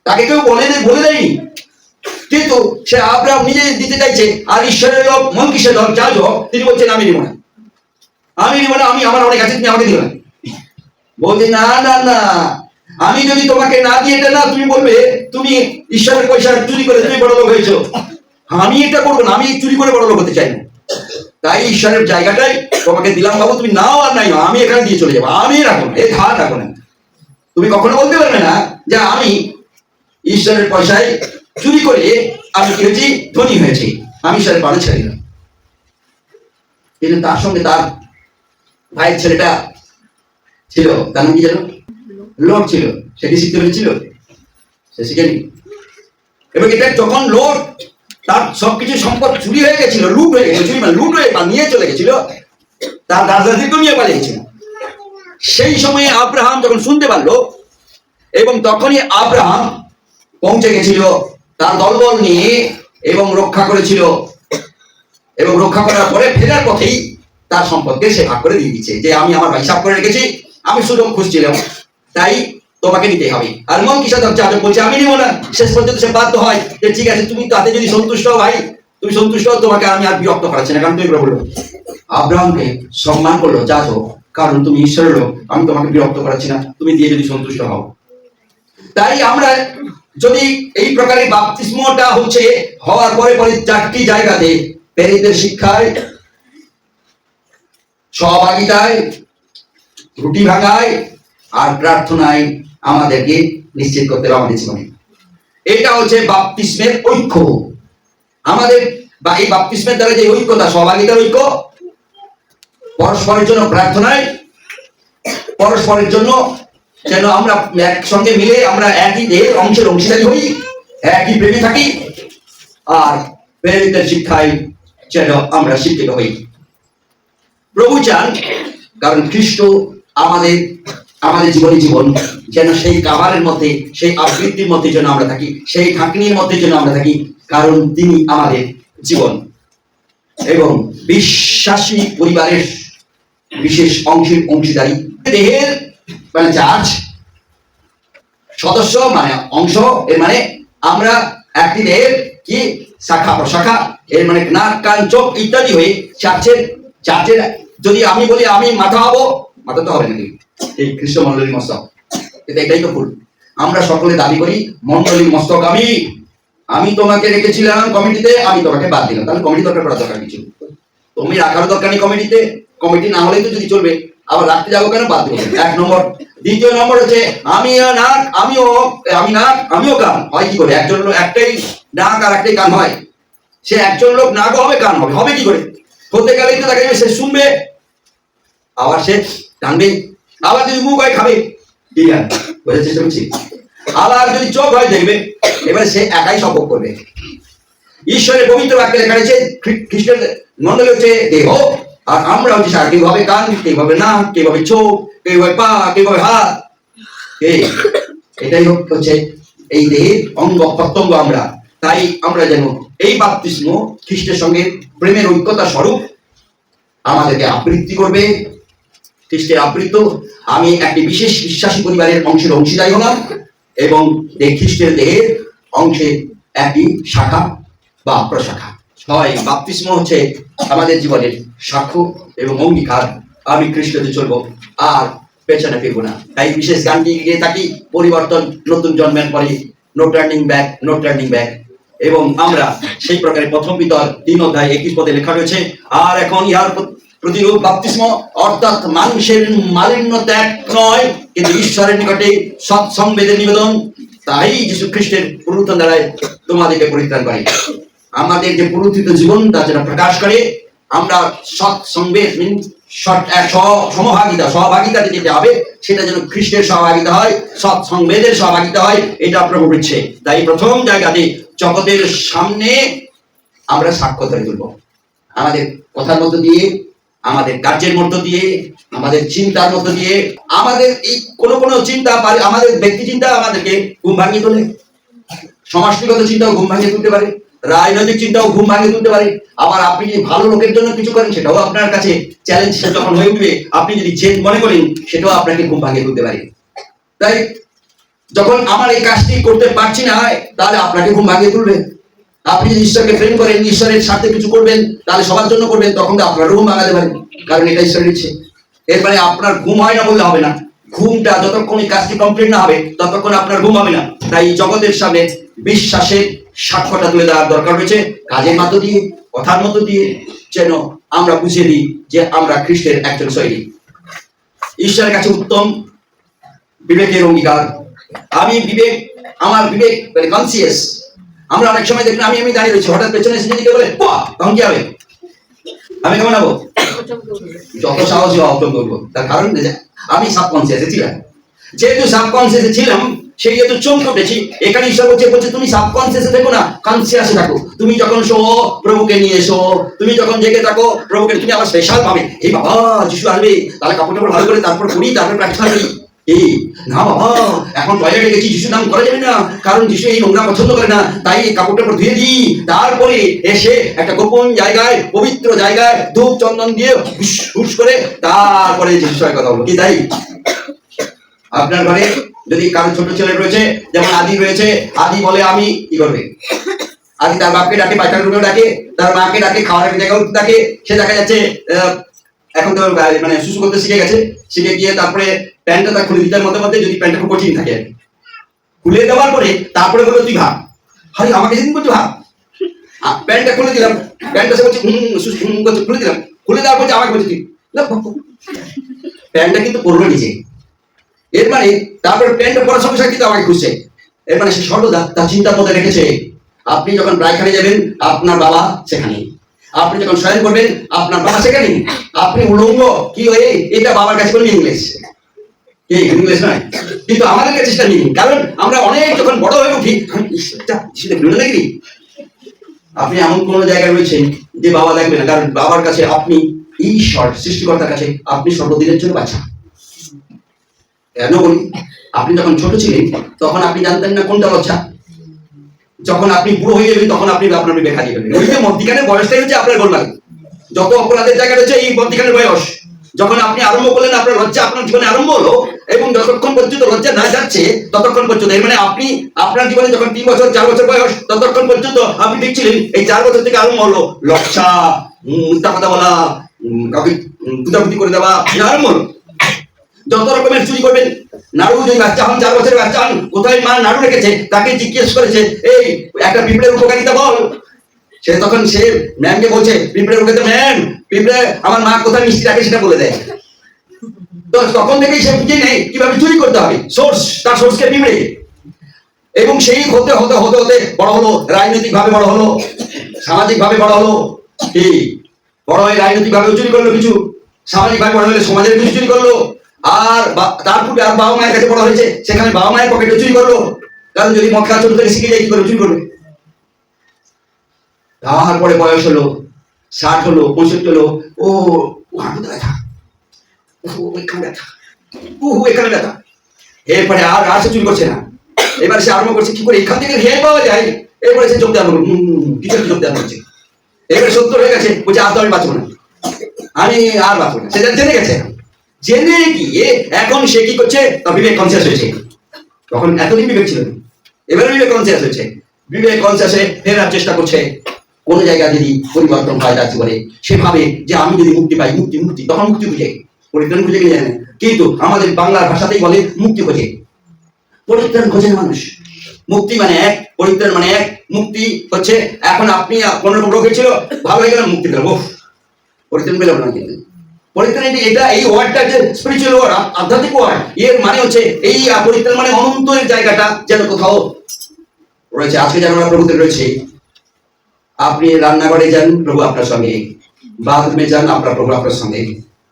তাকে কেউ বলে দেয়নি। কিন্তু সে আব্রাহাম নিজে দিতে চাইছে, আর ঈশ্বরের লোক মনকিসের দল যাজক, তিনি বলছেন আমি নিব না, আমি নিব না, আমি আমার অনেক আছে, তুমি আমাকে দিবে না। বলছে না না না, আমি যদি তোমাকে না দিয়ে এটা না, তুমি বলবে তুমি ঈশ্বরের পয়সা চুরি করে তুমি বড় লোক হয়েছো। আমি এটা করবো না, আমি চুরি করে বড় লোক হতে চাই না। তাই ঈশ্বরের জায়গাটাই তোমাকে দিলাম বাবু, তুমি নাও আর নাই, আমি এখানে দিয়ে চলে যাবো, আমি রাখো না, এই ধার রাখো না। তুমি কখনো বলতে পারবে না যে আমি ঈশ্বরের পয়সায় চুরি করে আমি কি হয়েছি? ধনী হয়েছি। আমি ঈশ্বরের পালে ছাড়ি না। কিন্তু তার সঙ্গে তার ভাইয়ের ছেলেটা ছিল, তার নাম কি জানো? লোট ছিল। সে কি শিখতে পেরেছিল? সে শিখেনি। এবং এটা যখন লোট তার সবকিছু সম্পদ চুরি হয়ে গেছিল, লুট হয়ে গেছিল, চুরি মানে লুট হয়ে নিয়ে চলে গেছিল, তার দাদাদিকে নিয়ে পালিয়েছিল। সেই সময়ে আব্রাহাম যখন শুনতে পারলো, এবং তখনই আব্রাহাম পৌঁছে গেছিল তার দলবল নিয়ে এবং রক্ষা করেছিল, এবং রক্ষা করার পরে ফেরার পথেই তার সম্পদকে সে ভাগ করে দিয়ে দিচ্ছে যে আমি আমার হিসাব করে রেখেছি, আমি সুযোগ খুঁজছিলাম, তাই তোমাকে নিতে হবে। আর মন কিসা যাদব বলছে আমি নিব না। শেষ পর্যন্ত সে বাধ্য হয় যে ঠিক আছে, তুমি তাতে যদি সন্তুষ্ট হও ভাই, তুমি সন্তুষ্ট হও, তোমাকে আমি আর বিরক্ত করাচ্ছি না। কারণ তুমি বললো আব্রাহামকে সম্মান করলো, যা তো, কারণ তুমি ঈশ্বরের লোক, আমি তোমাকে বিরক্ত করাচ্ছি না, তুমি দিয়ে যদি সন্তুষ্ট হও। তাই আমরা যদি এই প্রকারের বাপ্তিস্মটা হচ্ছে হওয়ার পরে পরে চারটি জায়গাতে, প্রেরিতের শিক্ষায়, সহভাগিতায়, রুটি ভাঙায় আর প্রার্থনায় আমাদেরকে নিশ্চিত করতে হবে আমাদের জীবনে। এটা হচ্ছে বাপ্তিস্মের ঐক্য আমাদের, বা এই বাপ্তিস্মের দ্বারা যে ঐক্যতা, সহভাগিতার ঐক্য, পরস্পরের জন্য প্রার্থনায়, পরস্পরের জন্য যেন আমরা একসঙ্গে মিলে আমরা একই দেহের অংশের অংশীদারি হই, একই প্রেমে থাকি, আর প্রেরিতের শিক্ষায় যেন আমরা শিক্ষিত হই। প্রভু চান, কারণ খ্রিস্ট আমাদের আমাদের জীবন যেন সেই কাভারের মধ্যে, সেই আবৃত্তির মধ্যে যেন আমরা থাকি, সেই ঢাকনির মধ্যে যেন আমরা থাকি, কারণ তিনি আমাদের জীবন। এবং বিশ্বাসী পরিবারের বিশেষ অংশের অংশীদারি, দেহের মানে চার্চ, সদস্য মানে অংশ, এর মানে আমরা একটি দেহের কি শাখা প্রশাখা, এর মানে নাক কান চোখ ইত্যাদি হয়ে চার্চের যদি আমি বলি আমি মাথা হবো, মাথা তো হবে নাকি এই খ্রিস্ট মন্ডলীর মস্তক, এটাই তো ভুল। আমরা সকলে দাবি করি মন্ডলীর মস্তক আমি তোমাকে রেখেছিলাম কমিটিতে, আমি তোমাকে বাদ দিলাম, তাহলে কমিটি দরকার করার দরকার কিছু, তুমি রাখার দরকার নেই কমিটিতে, কমিটি না হলেই তো যদি চলবে, আবার রাখতে যাবো কেন, বাদ দেবো। এক নম্বর। দ্বিতীয় নম্বর হচ্ছে আমি নাক, আমি নাক, আমিও কান হয় কি করে? একজন লোক একটাই নাক আর একটাই কান হয়, সে একজন লোক নাক হবে কান হবে, হবে কি করে? হতে গেলেই তো দেখা যাবে সে শুনবে, আবার সে টানবে, আবার যদি মুখ হয় খাবে, ঠিক আছে বোঝার চেষ্টা করছি, আবার যদি চোখ হয় দেখবে, এবারে সে একাই সবক করবে। ঈশ্বরের পবিত্র বাক্যে লেখা রয়েছে খ্রিস্টের মন্ডলী হচ্ছে দেহ, আর আমরা হচ্ছে সারা, কেউ ভাবে কান, কেউ ভাবে নাক, কেউ ভাবে চোখ, কেউ ভাবে পা, কেউ ভাবে হাত। এটাই হচ্ছে এই দেহের অঙ্গ প্রত্যঙ্গ আমরা। তাই আমরা যেন এই বাপ্তিস্ম খ্রিস্টের সঙ্গে প্রেমের ঐক্যতা স্বরূপ আমাদেরকে আবৃত্তি করবে, খ্রিস্টের আবৃত্ত। আমি একটি বিশেষ বিশ্বাসী পরিবারের অংশের অংশীদারি হলাম, এবং খ্রিস্টের দেহের অংশের একটি শাখা বা প্রশাখা। ছয়, বাপ্তিস্ম হচ্ছে আমাদের জীবনের সাক্ষ্য এবং অঙ্গীকার, আমি খ্রিস্টতে চলবো আর পেছনে ফিরবো না। তাই বিশেষ গানটি গিয়ে থাকি, পরিবর্তন নতুন জন্মের পরে, no turning back, no turning back. এবং আমরা সেই প্রকারে প্রথম পিতর 3 অধ্যায় 21 পদে লেখা রয়েছে, আর এখন ইহার প্রতিরূপ বাপ্তিস্ম, অর্থাৎ মানুষের মালিন্য ত্যাগ নয়, কিন্তু ঈশ্বরের নিকটে সৎসংবেদের নিবেদন, তাই যীশু খ্রিস্টের পুনরুত্থান দ্বারাই তোমাদেরকে পরিত্রাণ করে। আমাদের যে পুনরুত্থিত জীবন তা যেন প্রকাশ করে, আমরা সৎসংবেদ সহভাগিতাতে যেতে হবে, সেটা যেন খ্রিস্টের সহভাগিতা হয়, সৎসংবেদের সহভাগিতা হয়, এটা প্রভু বলছে। তাই প্রথম জায়গাতে জগতের সামনে আমরা সাক্ষ্য ধরে তুলব, আমাদের কথার মধ্য দিয়ে, আমাদের কার্যের মধ্য দিয়ে, আমাদের চিন্তার মধ্য দিয়ে। আমাদের এই কোনো চিন্তা, আমাদের ব্যক্তি চিন্তা আমাদেরকে ঘুম ভাঙিয়ে তোলে, সমাজগত চিন্তাও ঘুম ভাঙিয়ে তুলতে পারে, রাজনৈতিক চিন্তাও ঘুম ভাঙিয়ে তুলতে পারে। আবার আপনি যদি ভালো লোকের জন্য কিছু করেন, সেটাও আপনার কাছে চ্যালেঞ্জ যখন হয়ে উঠবে, আপনি যদি জেদ মনে করেন, সেটাও আপনাকে ঘুম ভাঙিয়ে তুলতে পারে। তাই যখন আমার এই কাজটি করতে পারছি না, তাহলে আপনাকে ঘুম ভাঙিয়ে তুলবে। আপনি যদি ঈশ্বরকে প্রেম করেন, ঈশ্বরের সাথে কিছু করবেন, তাহলে সবার জন্য করবেন, তখন তো আপনারও ঘুম ভাঙাতে পারেন, কারণ এটা ঈশ্বরের ইচ্ছে। এরপরে আপনার ঘুম হয় না বললে হবে না, ঘুমটা যতক্ষণ এই কাজটি কমপ্লিট না হবে ততক্ষণ আপনার ঘুম হবে না। তাই জগতের সামনে বিশ্বাসের সাক্ষ্যটা তুলে দেওয়ার দরকার রয়েছে, কাজের মধ্য দিয়ে, কথার মধ্য দিয়ে, যেন আমরা বুঝিয়ে দিই যে আমরা খ্রিস্টের একজন সৈনিক। ঈশ্বরের কাছে উত্তম বিবেকের অঙ্গীকার, আমার বিবেক মানে কনসিয়াস। আমরা অনেক সময় দেখুন, আমি দাঁড়িয়ে রয়েছি, হঠাৎ পেছনে এসে যদি কেউ বলে তখন কি হবে? আমি কেমন হবো? যত সাহসী অর্জন করবো। তার কারণ যে আমি সাবকনসিয়াসে ছিলাম, যেহেতু সাবকনসিয়াসে ছিলাম সেই যেহেতু চমকে উঠেছি। এখানে ঈশ্বর বলছে তুমি সাবকনসিয়াসে থেকো না, কনসিয়াসে থাকো। তুমি যখন শো প্রভুকে নিয়ে এসো, তুমি যখন জেগে থাকো প্রভুকে, তুমি আবার স্পেশাল পাবে। এই বাবা যিশু আসবে, তাহলে কাপড় টাপড় ভালো করে তারপর পড়ি, তারপর প্রার্থনা করি। এই না বাবা, এখন টয়লেটে গেছি, যিশু নাম করা যাবে না, কারণ যিশু এই নোংরা পছন্দ করে না, তাই এই কাপড় টাপড় ধুয়ে দিই। তারপরে এসে একটা গোপন জায়গায়, পবিত্র জায়গায় ধূপ চন্দন দিয়ে হুস করে তারপরে যিশুর কথা বলবো। কি তাই? আপনার ঘরে যদি কারো ছোট ছেলে রয়েছে, যেমন আদি রয়েছে, আদি বলে আমি কি করবে? আদি তার বাপকে ডাকে, পায়খানার রুমেও ডাকে, তার মাকে ডাকে, খাওয়ার জায়গাও ডাকে। সে দেখা যাচ্ছে এখন তো মানে শুশু করতে শিখে গেছে, শিখে গিয়ে তারপরে প্যান্টটা তার খুলে দিতে মধ্যে মধ্যে, যদি প্যান্টটা খুব কঠিন থাকে, খুলে দেওয়ার পরে তারপরে বললো তুই ভাব। আরে আমাকে যেদিন বলছো ভাব, প্যান্টটা খুলে দিলাম, প্যান্টটা সে বলছে খুলে দিলাম, খুলে দেওয়ার পরে আমাকে বলছে তুই প্যান্টটা কিন্তু পরলো নিজে। এর মানে তারপরে প্যান্টটা পরার সঙ্গে সঙ্গে কিন্তু আমাকে খুঁজছে। এর মানে সে সর্বদা তার চিন্তার মধ্যে রেখেছে আপনি যখন পায়খানায় যাবেন আপনার বাবা সেখানে, আপনি যখন শয়ন করবেন আপনার বাবা সেখানে, আপনি উলঙ্গ কি হয়ে এটা বাবার কাছে বলবেন ইংলিশ, ইংলিশ নয়, কিন্তু আমাদের কাছে সেটা নেই। কারণ আমরা অনেক যখন বড় হয়ে উঠি, নাকি আপনি এমন কোন জায়গায় রয়েছেন যে বাবা দেখবে না, কারণ বাবার কাছে আপনি ঈশ্বর সৃষ্টিকর্তার কাছে আপনি সর্বদিনের জন্য বাঁচা। কেন বলি? আপনি যখন ছোট ছিলেন তখন আপনি জানতেন না কোনটা লজ্জা। যখন আপনি বুড়ো হয়ে যাবেন তখন আপনি আপনার বিবেক হারিয়ে ফেলবেন। ওই যে মধ্যিখানের বয়সটাই হচ্ছে আপনার গোলমাল। যত অপরাধের জায়গা রয়েছে এই মধ্যিখানের বয়স। যখন আপনি আরম্ভ করলেন আপনার লজ্জা আপনার জীবনে আরম্ভ হলো, এবং যতক্ষণ পর্যন্ত লজ্জা না যাচ্ছে ততক্ষণ পর্যন্ত, এর মানে আপনি আপনার জীবনে যখন 3 বছর 4 বছর বয়স ততক্ষণ পর্যন্ত আপনি দেখছিলেন এই 4 বছর থেকে আরম্ভ হলো লজ্জা, মিথ্যা কথা বলা, কাউকে কুতাকুতি করে দেওয়া, আরম্ভ হলো। যত রকমের চুরি করবেন, নাড়ু যদি বাচ্চা হন, 4 বছরের বাচ্চা হন, কোথায় মা নাড়ু রেখেছে তাকে জিজ্ঞেস করেছে এই একটা পিঁপড়ের উপকারিতা বল। সে তখন সে ম্যামকে বলছে পিঁপড়ের উপকারিতা, ম্যাম পিঁপড়ে আমার মা কোথায় মিষ্টি রাখে সেটা বলে দেয়। তো তখন থেকেই সে বুঝে নেই কিভাবে চুরি করতে হবে, সোর্স, তার সোর্সকে পিঁপড়ে। এবং সেই হতে হতে হতে হতে বড় হলো, রাজনৈতিক ভাবে বড় হলো, সামাজিক ভাবে বড় হলো। কি বড় হয়ে রাজনৈতিক ভাবে চুরি করলো কিছু, সামাজিক ভাবে বড় হলে সমাজের কিছু চুরি করলো, আর তারপরে আর বাবা মায়ের কাছে বড় হয়েছে সেখানে বাবা মায়ের পকেটে চুরি করলো। কারণ যদি মদ খাওয়া ছোট থেকে শিখে যায় কি করে চুরি করবে। তারপরে বয়স হলো 60 হলো 65 হলো, ও হাঁটুতে ব্যথা, এখানে ব্যথা, এখানে ব্যথা। এরপরে আর সে চুরি করছে না, এবার সে আরম্ভ করছে কি করে এখান থেকে হেল্প পাওয়া যায়। এরপরে সে যোগদান করলো, কিছু যোগদান করছে। এবারে 70 হয়ে গেছে, বলছে আর তো আমি বাঁচবো না, আমি আর বাঁচবো না। সেটা জেনে গেছে, জেনে গিয়ে এখন সে কি করছে, তার বিবেক কনসিয়াস হয়েছে। তখন এতদিন বিবেক ছিল না, এবারে বিবেক কনসিয়াস হয়েছে। বিবেক কনসিয়াসে ফেরার চেষ্টা করছে। কোন জায়গায় যদি পরিবর্তন হয় তার জীবনে, সে ভাবে যে আমি যদি মুক্তি পাই, মুক্তি মুক্তি, তখন মুক্তি খুঁজে, পরিত্রাণ খুঁজে গিয়ে জানে। কিন্তু আমাদের বাংলার ভাষাতেই বলে মুক্তি খোঁজে, পরিত্রাণ খোঁজে মানুষ। মুক্তি মানে এক, পরিত্রাণ মানে এক। মুক্তি হচ্ছে এখন আপনি কোন রোগ হয়েছিল, ভালো হয়ে গেল, মুক্তি পেলাম, ও পরিত্রাণ পেলাম না। কিন্তু পরিত্রাণ এটা এই ওয়ার্ডটা যে স্পিরিচুয়াল ওয়ার্ড, আধ্যাত্মিক ওয়ার্ড, এর মানে হচ্ছে এই পরিত্রাণ মানে অনন্তের জায়গাটা যেন কোথাও রয়েছে। আজকে যেন আমরা প্রভুতে রয়েছে, আপনি রান্নাঘরে যান প্রভু আপনার সঙ্গে, বাথরুমে যান আপনার প্রভু আপনার সঙ্গে,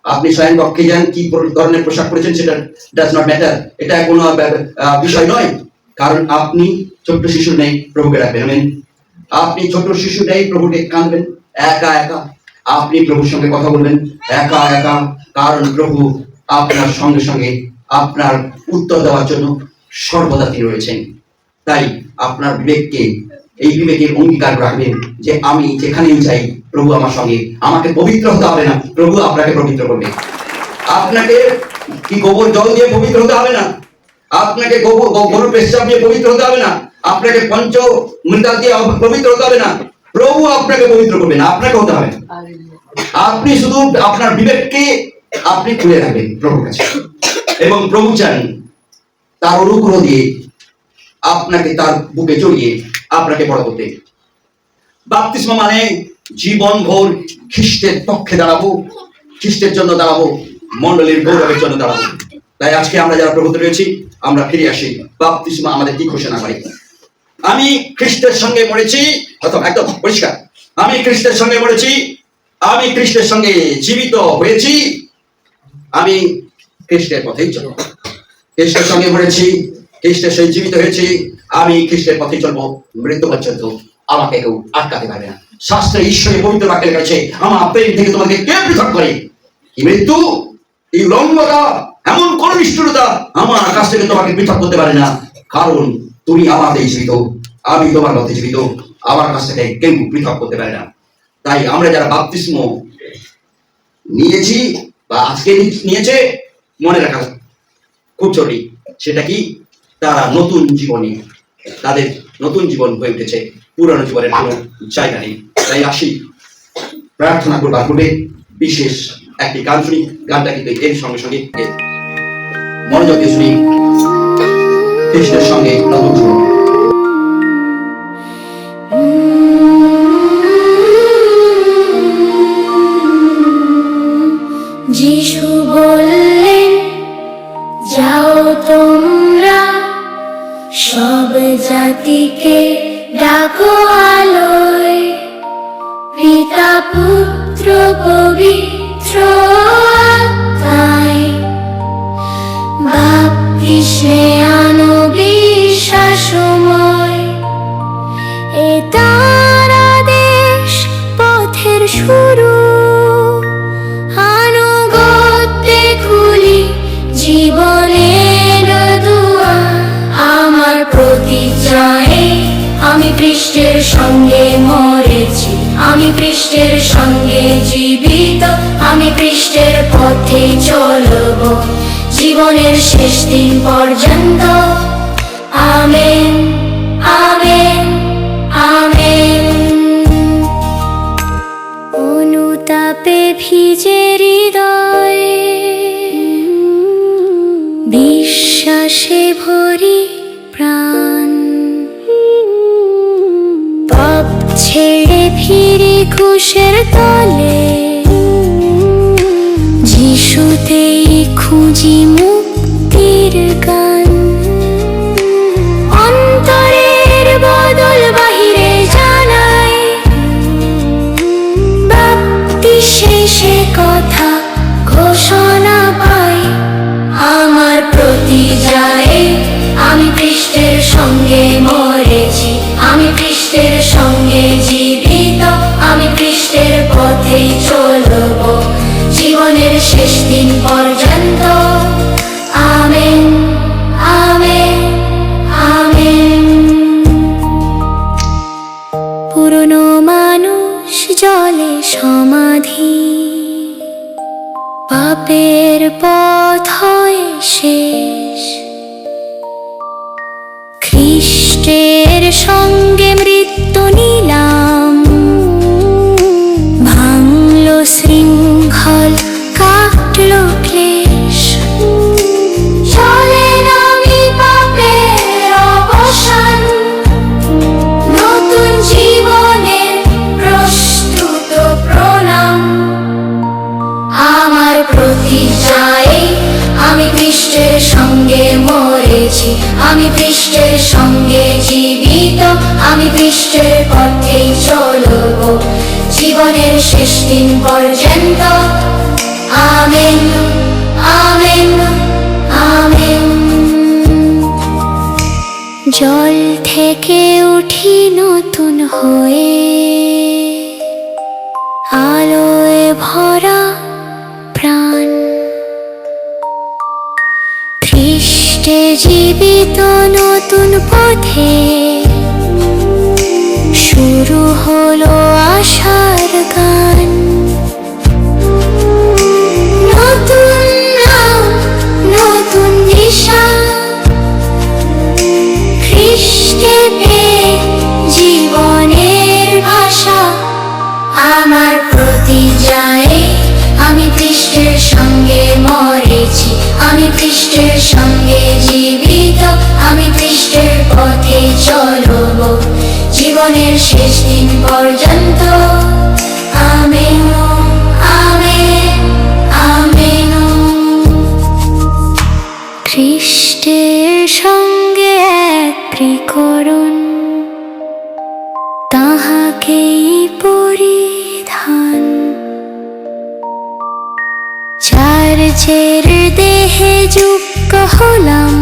আপনি শয়ন কক্ষে যান কি ধরনের পোশাক পরেছেন সেটা ডাজ নট ম্যাটার, এটা কোনো বিষয় নয়। কারণ আপনি ছোট্ট শিশু নেই প্রভুকে রাখবেন, আমেন। আপনি ছোট শিশু নেই প্রভুকে কাঁদবেন একা একা, আপনি প্রভুর সঙ্গে কথা বলবেন একা একা, কারণ প্রভু আপনার সঙ্গে সঙ্গে আপনার উত্তর দেওয়ার জন্য সর্বদা তিনি রয়েছেন। তাই আপনার বিবেককে, এই বিবেকের অঙ্গীকার রাখবেন যে আমি যেখানেই যাই প্রভু আমার সঙ্গে, আমাকে পবিত্র হতে হবে না, প্রভু আপনাকে পবিত্র করবে। আপনাকে কি গোবর জল দিয়ে পবিত্র হতে হবে না, আপনাকে গরুর পেশাব দিয়ে পবিত্র হতে হবে না, আপনাকে পঞ্চ মৃতাল দিয়ে পবিত্র হতে হবে না, প্রভু আপনাকে পবিত্র করবে না, আপনাকে হতে হবে। আপনি শুধু আপনার বিবেককে আপনি খুলে রাখবেন প্রভুর কাছে, এবং প্রভু চান তার অনুগ্রহ দিয়ে আপনাকে তার বুকে জড়িয়ে আপনাকে বড় করতে। বাপ্তিস্ম মানে জীবন ভোর খ্রিস্টের পক্ষে দাঁড়াবো, খ্রিস্টের জন্য দাঁড়াবো, মণ্ডলীর গৌরবের জন্য দাঁড়াবো। তাই আজকে আমরা যারা প্রভুতে রয়েছি আমরা ফিরে আসি, বাপ্তিস্ম আমাদের কি ঘোষণা করে, আমি খ্রিস্টের সঙ্গে মরেছি, একদম পরিষ্কার, আমি খ্রিস্টের সঙ্গে মরেছি, আমি খ্রিস্টের সঙ্গে জীবিত হয়েছি, আমি খ্রিস্টের পথেই চলব। খ্রিস্টের সঙ্গে মরেছি, খ্রিস্টের সঙ্গে জীবিত হয়েছি, আমি খ্রিস্টের পথেই চলবো মৃত্যু পর্যন্ত। আমাকে কেউ আটকাতে পারবে না। শাস্ত্রে ঈশ্বরের পবিত্র বাক্যে লেখা আছে, আমার প্রেম থেকে তোমাকে কে পৃথক করে? কি মৃত্যু, এই উলঙ্গতা, এমন কোন নিষ্ঠুরতা আমার কাছ থেকে তোমাকে পৃথক করতে পারে না। কারণ তুমি আমাতে জীবিত, আমি তোমার মধ্যে জীবিত, আমার কাছ থেকে কেউ পৃথক করতে পারে না। তাই আমরা যারা বাপ্তিস্ম নিয়েছি বা আজকে নিয়েছে, মনে রাখা খুব জরুরি, সেটা কি, তারা নতুন জীবনে, তাদের নতুন জীবন হয়ে উঠেছে, পুরানো জীবনের কোনো জায়গা নেই। তাই আসি, প্রার্থনা করবার পূর্বে বিশেষ একটি গান শুনি। গানটা কিন্তু এর সঙ্গে সঙ্গে মনোযোগ দিয়ে শুনি, খ্রিস্টের সঙ্গে নতুন জীবন। যিশু বললেন, যাও তোমরা সব জাতিকে ডাকো আলোয়, পিতা পুত্র পবিত্র আত্মায় বাপ্তিস্মে আনো বিশ্বাসময়। এ তার আদেশ, পথের শুরু, আনুগত্যে খুলি জীবনের দুয়ার। আমার প্রতিজ্ঞায় আমি খ্রিস্টের সঙ্গে মরেছি, আমি খ্রিস্টের সঙ্গে জীবিত, আমি খ্রিস্টের পথে চলব জীবনের শেষ দিন পর্যন্ত। Amen, amen, amen. অনুতাপে ভিজে হৃদয়ে, বিশ্বাসে ভরি প্রাণ, পাপ ছেড়ে ফিরে ক্রুশের তলে, যিশুতেই খুঁজি মুক্তির গান। অন্তরের বদল বাহিরে জানাই, বাপ্তিস্মে কথা ঘোষণা পাই। আমার প্রতিজ্ঞায় আমি খ্রিস্টের সঙ্গে মরেছি, আমি খ্রিস্টের সঙ্গে জীবিত, আমি খ্রিস্টের পথেই চলব জীবনের শেষ দিন পর্যন্ত। Amen, amen, amen. পুরনো মানুষ জলে সমাধি, পাপের পথ হয় শেষ, খ্রিস্টের সঙ্গে মৃত্যু নিলাম, ভাঙলো শৃঙ্খল, কাটলো ক্লেশ। চলেন আমি পাপের অবসান, নতুন জীবনের প্রস্তুত প্রণাম। আমার প্রতিজ্ঞায় আমি খ্রিস্টের সঙ্গে মরেছি, আমি খ্রিস্টের সঙ্গে জীবিত, আমি খ্রিস্টের পথেই চলব জীবনের শেষ দিন পর্যন্ত। Amen, amen, amen. জল থেকে উঠি নতুন হয়ে, আলোয় ভরা প্রাণ, খ্রিস্টে জীবিত নতুন পথে, শুরু হলো আশার গান। নতুন নাম, নতুন দিশা, খ্রিস্টে পেয়ে জীবনের ভাষা। আমার প্রতিজ্ঞায় আমি খ্রিস্টের সঙ্গে মরেছি, আমি খ্রিস্টের সঙ্গে জীবিত, আমি খ্রিস্টের পথে চলব জীবনের শেষ দিন পর্যন্ত। Amen, amen, amen. খ্রিস্টের সঙ্গে একীকরণ, তাহাকেই পরিধান, কাচের দেহে যুক্ত হলাম,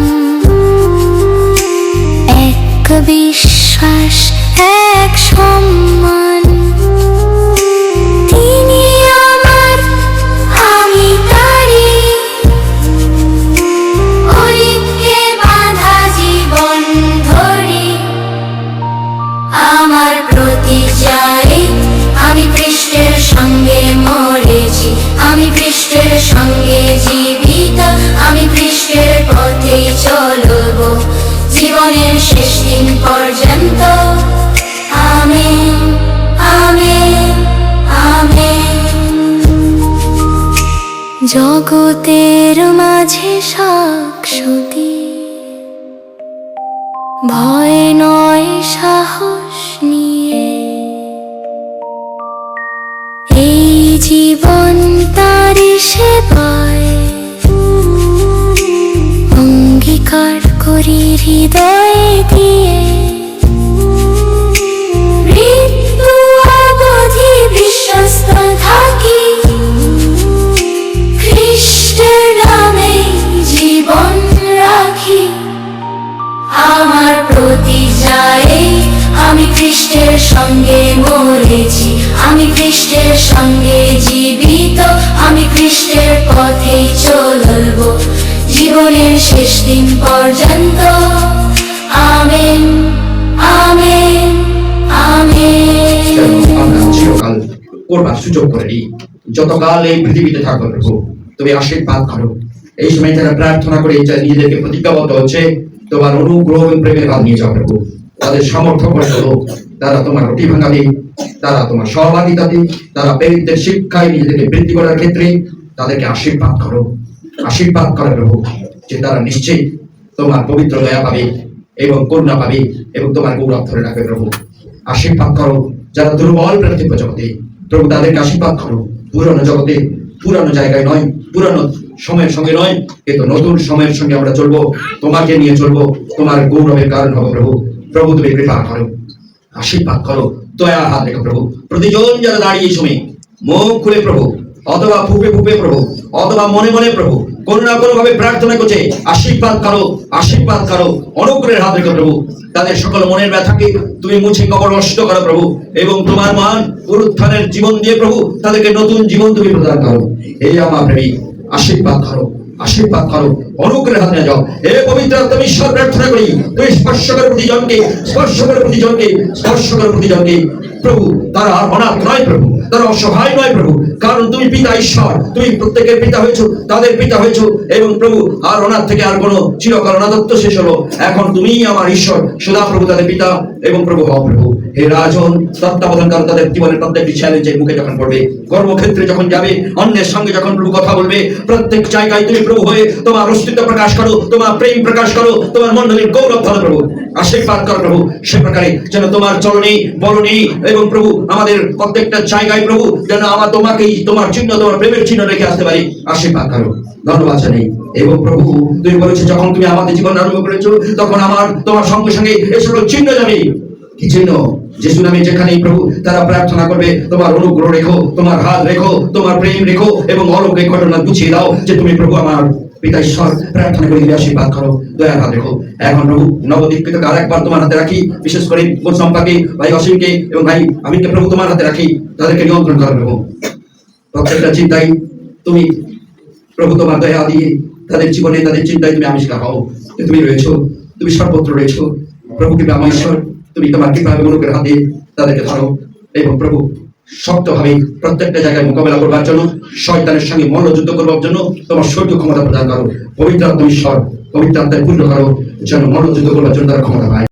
এক বিশ্বাস এক সম্মান। তিনি আমার, আমি তারি, ঐক্যে বাঁধা জীবন ধরি। আমার প্রতি যায় আমি খ্রিস্টের সঙ্গে মরেছি, আমি খ্রিস্টের সঙ্গে জীবিত, আমি খ্রিস্টের পথেই চলব জীবনের শেষ দিন পর্যন্ত। Amen, amen, amen. জগতের মাঝে সাক্ষী, ভয় নয় সাহস নিয়ে, এই জীবন তারি সেবায় অঙ্গীকার করি হৃদয় দিয়ে। মৃত্যু অবধি বিশ্বস্ত থাকি, খ্রিস্টের নামে জীবন রাখি। আমার প্রতি যায় আমি খ্রিস্টের সঙ্গে মরেছি, আমি খ্রিস্টের সঙ্গে জীবিত, আমি খ্রিস্টের পথেই চলব জীবনের শেষ দিন পর্যন্ত। Amen, amen, amen. আমরা চিরকাল করবার সুযোগ করে নিই, যতকাল এই পৃথিবীতে থাকবো প্রভু তুমি আশীর্বাদ করো। এই সময় যারা প্রার্থনা করে নিজেদেরকে প্রতিজ্ঞাবদ্ধ হচ্ছে, তোমার অনুগ্রহ এবং প্রেমের হাত নিয়ে যাও প্রভু, তাদের সামর্থ্য করে তোলো। তারা তোমার রুটি ভাঙাবে, তারা তোমার সহভাগিতাতে, তারা প্রেরিতদের শিক্ষায় নিজেদেরকে বৃদ্ধি করার ক্ষেত্রে তাদেরকে আশীর্বাদ করো। আশীর্বাদ করো প্রভু, যে তারা নিশ্চয়ই তোমার পবিত্র দয়া পাবে এবং করুণা পাবে এবং তোমার গৌরব ধরে রাখবে প্রভু। আশীর্বাদ করো যারা দুর্বল প্রার্থিত জগতে, প্রভু তাদেরকে আশীর্বাদ করো। পুরানো জগতে, পুরানো জায়গায় নয়, পুরানো সময়ের সঙ্গে নয়, কিন্তু নতুন সময়ের সঙ্গে আমরা চলবো, তোমাকে নিয়ে চলবো, তোমার গৌরবের কারণ হবে প্রভু। প্রভু তুমি কৃপা করো, আশীর্বাদ করো, দয়া হাত রেখো প্রভু। প্রতিজন যারা দাঁড়িয়ে এই সময় মুখ খুলে প্রভু, অথবা ফুপে ফুপে প্রভু, অথবা মনে মনে প্রভু কোনো না কোনো ভাবে প্রার্থনা করছে, আশীর্বাদ করো, আশীর্বাদ করো, অনুগ্রহের হাত রেখো প্রভু। তাদের সকল মনের ব্যথাকে তুমি মুছে কবর নষ্ট করো প্রভু, এবং তোমার মান পুনরুত্থানের জীবন দিয়ে প্রভু তাদেরকে নতুন জীবন তুমি প্রদান করো। এই আমার প্রেমী, আশীর্বাদ করো, আশীর্বাদ করো, অনুগ্রহের হাত নিয়ে যাও। হে পবিত্র আত্মা, ঈশ্বর প্রার্থনা করি তুমি স্পর্শ করো প্রতিজনকে, স্পর্শ করো প্রতিজনকে, স্পর্শ করো প্রতিজনকে প্রভু। তারা অনাথ নয় প্রভু, তারা অসহায় নয় প্রভু, কারণ তুমি পিতা ঈশ্বর, তুমি প্রত্যেকের পিতা হয়েছো, তাদের পিতা হয়েছো। এবং প্রভু আর অনাথ থেকে আর কোনো চিরকাল অনাথত্ব শেষ হলো, এখন তুমি আমার ঈশ্বর সদা প্রভু তাদের পিতা এবং প্রভু হও প্রভু। হে রাজন, তত্ত্বাবধান করো তাদের জীবনের প্রত্যেকটি চ্যালেঞ্জের মুখে যখন পড়বে, কর্মক্ষেত্রে যখন যাবে, অন্যের সঙ্গে যখন প্রভু কথা বলবে, প্রত্যেক জায়গায় তুমি প্রভু হয়ে তোমার অস্তিত্ব প্রকাশ করো, তোমার প্রেম প্রকাশ করো, তোমার মণ্ডলীর গৌরব ধরো প্রভু। আশীর্বাদ করো প্রভু, সে প্রকারে যেন তোমার চলনে বলনে এবং প্রভু আমাদের প্রত্যেকটা জায়গায় প্রভু যেন আমার তোমাকেই তোমার চিহ্ন, তোমার প্রেমের চিহ্ন রেখে আসতে পারি। আশীর্বাদ করো, ধন্যবাদ জানাই। এবং প্রভু তুমি বলেছো যখন তুমি আমাদের জীবন আরম্ভ করেছো, তখন আমার তোমার সঙ্গে সঙ্গে এ সকল চিহ্ন যাবে। কি চিহ্ন? যিশু নামে যেখানেই প্রভু তারা প্রার্থনা করবে, তোমার অনুগ্রহ রেখো, তোমার হাত রেখো, তোমার প্রেম রেখো এবং অলৌকিক ঘটনা বুঝিয়ে দাও যে তুমি প্রভু আমার পিতা ঈশ্বর। প্রার্থনা করে আশীর্বাদ করো, দয়ার হাত রেখো। এখন প্রভু নবদীক্ষিতকে আরেকবার তোমার হাতে রাখি, বিশেষ করে কোন সম্পাকে, ভাই অসীমকে এবং ভাই আমিনকে প্রভু তোমার হাতে রাখি, তাদেরকে নিয়ন্ত্রণ করো প্রভু। প্রত্যেকটা চিন্তাই তুমি প্রভু তোমার দয়া দিয়ে তাদের জীবনে, তাদের চিন্তায় তুমি আবিষ্কার হও যে তুমি রয়েছো, তুমি সর্বত্র রয়েছো প্রভু। কৃপা আমার ঈশ্বর, তুমি তোমার কৃপা এবং অনুগ্রহের হাতে তাদেরকে ধরো এবং প্রভু শক্তভাবে প্রত্যেকটা জায়গায় মোকাবেলা করবার জন্য, শয়তানের সঙ্গে মল্লযুদ্ধ করবার জন্য তোমার শৌর্য ক্ষমতা প্রদান করো। পবিত্র আত্মা ঈশ্বর, পবিত্র আত্মায় পূর্ণ করো যেন মল্লযুদ্ধ করবার জন্য তারা ক্ষমতা পায়।